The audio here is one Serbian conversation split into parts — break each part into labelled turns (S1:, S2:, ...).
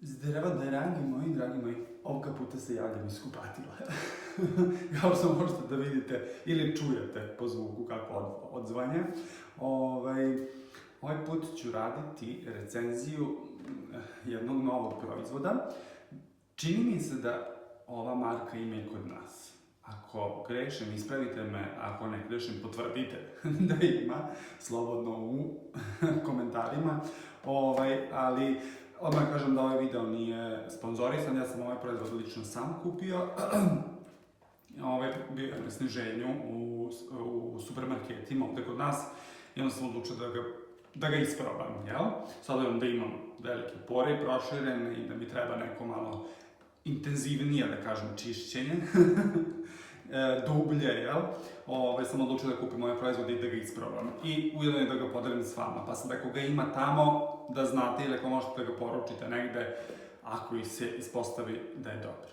S1: Zdravo, dragi moji, ovoga puta se javljam iz kupatila. Kao što možete da vidite ili čujete po zvuku kako odzvanja. Ovaj put ću raditi recenziju jednog novog proizvoda. Čini mi se da ova marka ima i kod nas. Ako grešim, ispravite me, ako ne grešim, potvrdite da ima, slobodno u komentarima. Ali odmah kažem da ovaj video nije sponzorisan, ja sam ovaj proizvod lično sam kupio. Bio je na sniženju u supermarketima ovdje kod nas i onda sam odlučio da ga isprobam, jel? S obzirom da imam velike pore proširene i da mi treba neko malo intenzivnije, da kažem, čišćenje, dublje, jel? Sam odlučio da kupim ovaj proizvod i da ga isprobam. I ujedno da ga podelim s vama, pa sad ako ga ima tamo, da znate ili ako možete da ga poručite negde, ako se ispostavi da je dobro.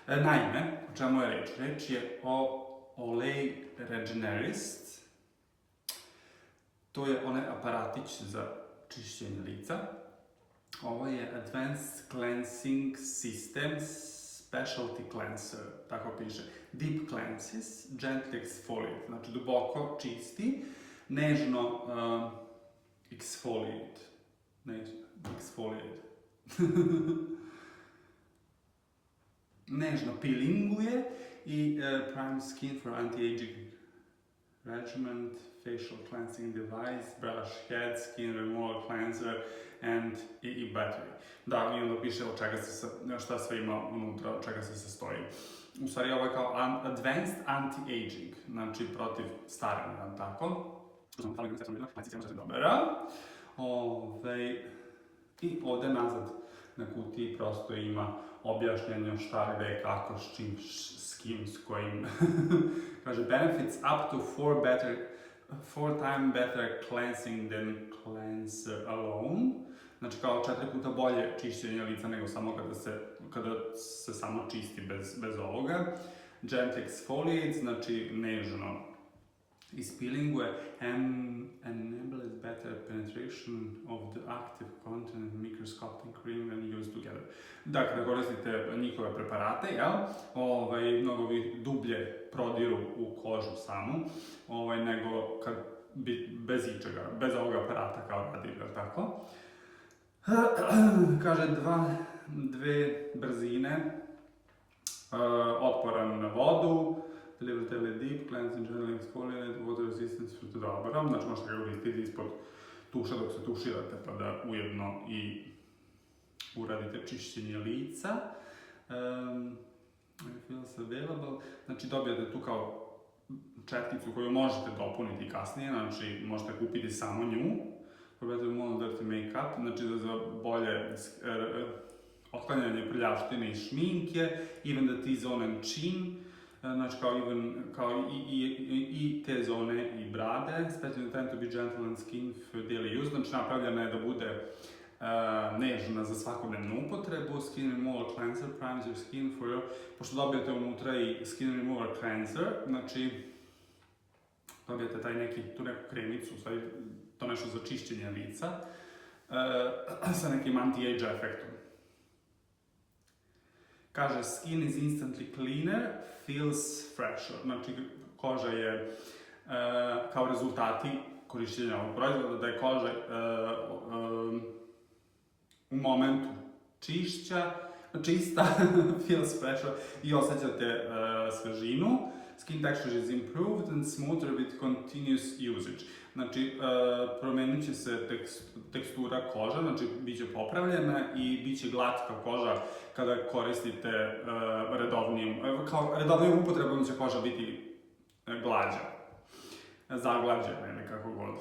S1: Naime, o čemu je reč? Reč je o Olay Regenerist. To je onaj aparatić za čišćenje lica. Ovo je Advanced Cleansing System Specialty Cleanser, tako piše. Deep cleanses, gently exfoliate, znači duboko čisti, nežno exfoliate. Nežno peelinguje i prime skin for anti-aging regimen, facial cleansing device, brush head, skin removal cleanser and i battery. Da, i onda piše šta sve ima unutra, od čega se sastoji. U stvari ovo je kao advanced anti-aging, znači protiv starenja, tako? Dobro. I ovdje nazad na kutiji prosto ima objašnjenje šta, gde, kako, s čim, s kim, s kojim. Kaže, benefits up to 4 times better cleansing than cleanser alone. Znači kao 4 puta bolje čišćenje lica nego samo kada se samo čisti bez ovoga. Gently exfoliates, znači nežno ispilinguje, enables better penetration of the active content microscopic cream when used together. Dakle, da koristite njihove preparate, mnogo vi dublje prodiru u kožu samu, nego kad bez ičega, bez ovog aparata kao radili, tako? Kaže, dve brzine, otporan na vodu, relatively deep, cleansing, gently exfoliate, water resistance for dobro. Znači možete ga koristiti ispod tuša dok se tuširate, pa da ujedno i uradite čišćenje lica. Feels available. Znači dobijate tu kao četkicu koju možete dopuniti kasnije, znači možete kupiti samo nju. For better more dirty make-up, znači za bolje otklanjanje prljavštine i šminke, even the T-zone and chin, znači kao i te zone i brade, specially intended to be gentle and skin for daily use, znači napravljena je da bude nežna za svakodnevnu upotrebu. Skin removal cleanser primes your skin for your, pošto dobijete unutra i skin removal cleanser, znači dobijete tu neku kremicu, to nešto za čišćenje lica, sa nekim anti-age efektom. Kaže, skin is instantly cleaner, feels fresher. Znači, koža je, kao rezultati korišćenja ovog proizvoda, da je koža u momentu čista, feels fresher i osjećate svežinu. Skin texture is improved and smoother with continuous usage. Znači, promenit će se tekstura koža, znači bit će popravljena i bit će glatka koža kada koristite redovnijom upotrebom će koža biti glađa, zaglađena ili kako god.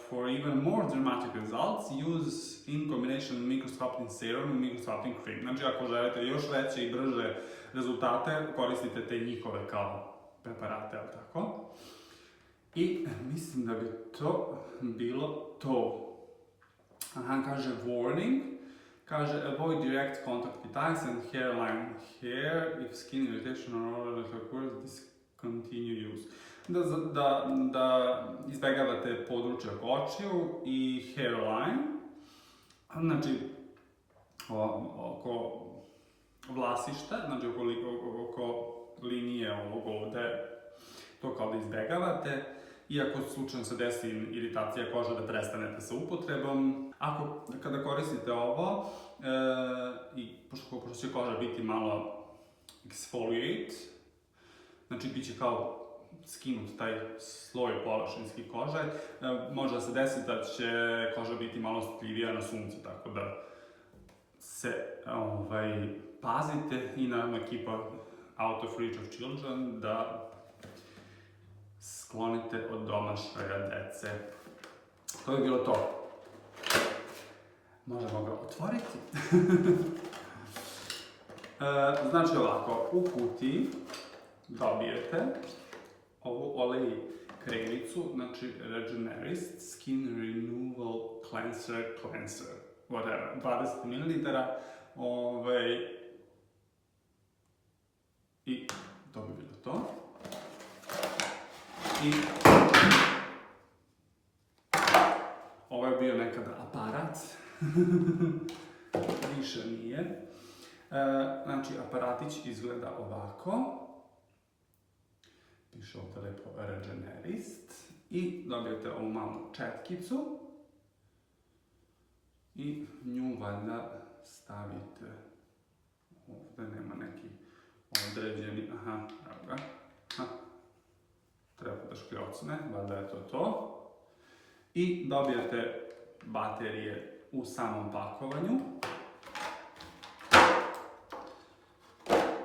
S1: For even more dramatic results, use in combination microscopic serum and microscopic cream. Znači, ako želite još veće i brže rezultate, koristite te njihove kao preparate, ali tako. I mislim da bi to bilo to. Kaže warning, kaže avoid direct contact with eyes and hair if skin irritation or oral occurs, discontinue use. Da izbjegavate područje očiju i hairline, znači oko vlasišta, znači oko linije ovog ovde, to kao da izbegavate. Iako slučajno se desi iritacija kože da prestanete sa upotrebom. Kada koristite ovo, i pošto će koža biti malo exfoliate, znači bit će kao skinut taj sloj površinski kože, može da se desi da će koža biti malo osjetljivija na sunce, tako da se pazite i naravno keep out of reach of children, da sklonite od domašaja dece. To bi bilo to. Možemo ga otvoriti. Znači ovako, u kutiji dobijete ovu olej kremicu, znači Regenerist Skin Renewal Cleanser, whatever, 20 ml. I to bi bilo to. I ovo je bio nekada aparat, više nije. Znači, aparatić izgleda ovako. Piše ovdje lepo Regenerist. I dobijete ovu malu četkicu. I nju valjda stavite ovdje, nema neki određeni, evo ga. Treba da škljocne, valjda je to to. I dobijete baterije u samom pakovanju.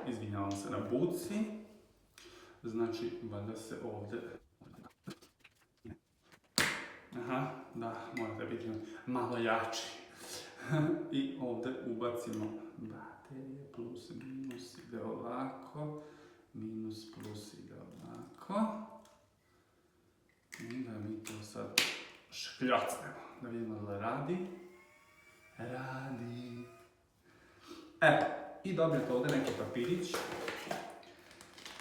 S1: Izvinjavam se na buci. Znači, valjda se ovdje... da, morate biti malo jači. I ovdje ubacimo baterije, plus, minus, ide ovako. Minus, plus, ide ovako. I da mi to sad škljocnemo, da vidimo da radi. Radi. I dobijete ovdje neki papirić.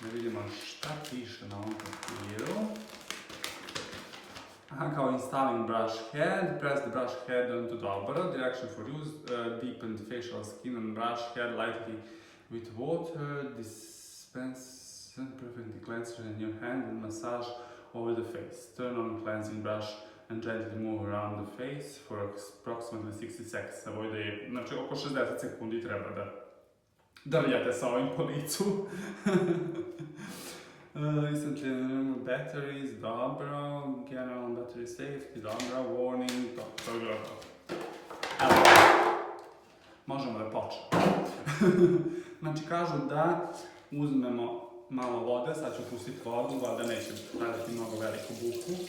S1: Da vidimo šta piše na ovom papiru. Kao installing brush head, press the brush head onto the aparata, direction for use, deepened facial skin on brush head lightly with water, dispense perfectly cleanser in your hand and massage over the face. Turn on cleansing brush and gently move around the face for approximately 60 seconds. Znači, oko 60 sekundi treba da drljate sa ovim po licu. Recently removed batteries, dobro, general battery safety, dobro, warning, to je bilo to. Evo, možemo da počnemo. Znači, kažu da uzmemo malo vode, sad ću pustiti vodu, voda neće raditi mnogo veliku buku.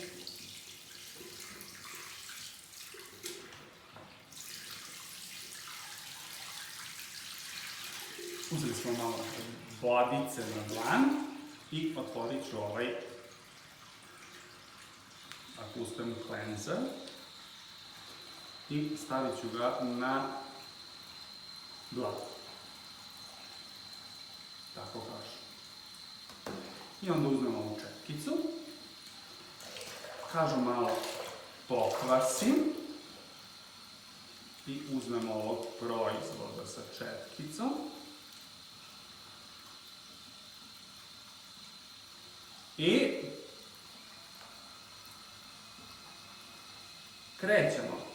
S1: Uzeli smo malo vodice na dlan i otvorit ću ovaj Custom Cleanser i stavit ću ga na dlan. Tako kažem. I onda uzmemo ovu četkicu. Kažu malo pokvasim. I uzmemo ovog proizvoda sa četkicom. I krećemo.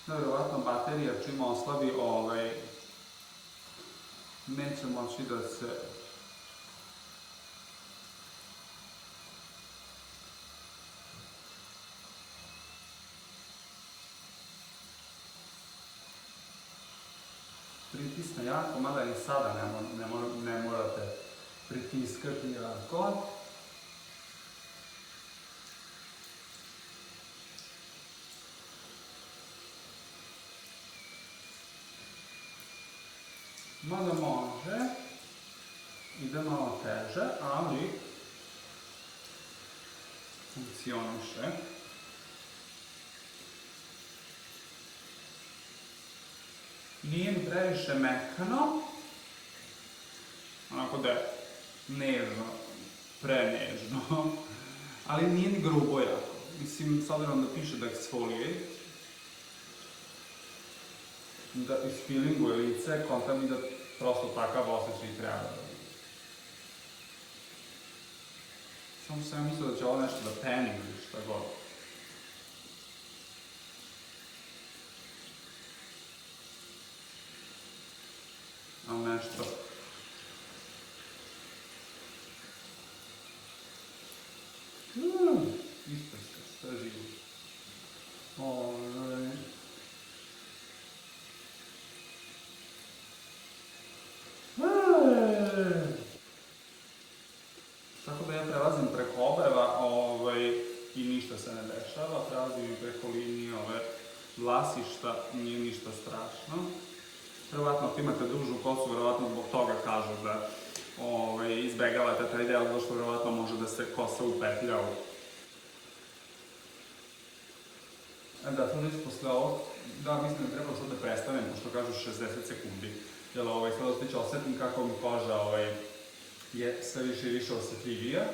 S1: Vjerovatno baterija čim oslabi neće moći da se pritisne jako, mada i sada ne morate pritiskati jako. Mada može, ide malo teže, ali funkcioniše. Nije mi previše mekano, onako da je nežno, prenežno, ali nije ni grubo jako. Mislim, s obzirom da piše da eksfolije, da isfilinguje lice, konta mi da prosto takav osjećaj treba da bude. Samo sam mislio da će ovo nešto da peni ili šta god. Ali nešto... Isprska, sve živo. Tako da ja prelazim preko obrva i ništa se ne dešava, prelazim i preko linije vlasišta, nije ništa strašno. Vjerovatno ako imate dužu kosu, vjerovatno zbog toga kažu da izbegavate taj deo, zato što vjerovatno može da se kosa upetlja u. Da, sad već posle ovog, da, mislim da treba sad da prestanem, pošto kažu 60 sekundi. Jer sad ostiće osjetim kako mi koža je sve više i više osjetljivija.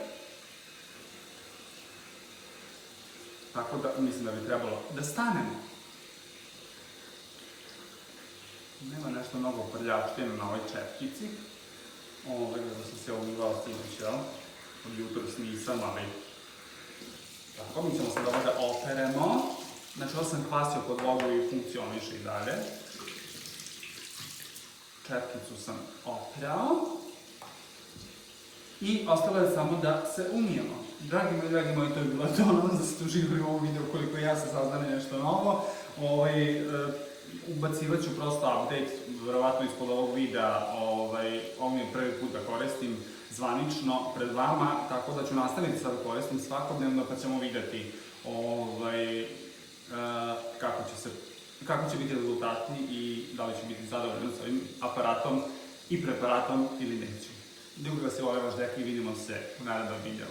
S1: Tako da mislim da bi trebalo da stanem. Nema nešto mnogo prljavštine na ovoj čepkici. Da sam se umivao sinoć, jel? Od jutros nisam, ali... Tako, mi ćemo sad ovo da operemo. Znači, ovo sam kvasio pod vodu i funkcioniše i dalje. Čepkicu sam oprao. I ostalo je samo da se umijemo. Dragi moji, to je bilo to, nadam da ste uživali u ovom videu koliko ja se saznam nešto novo. Ubacivat ću prosto update, verovatno ispod ovog videa, ovo mi je prvi put da koristim zvanično pred vama, tako da ću nastaviti sad da koristim svakodnevno, pa ćemo vidjeti kako će biti rezultati i da li ću biti zadovoljan s ovim aparatom i preparatom ili neću. Ljubi vas i volim vaš dek i vidimo se u narednom videu.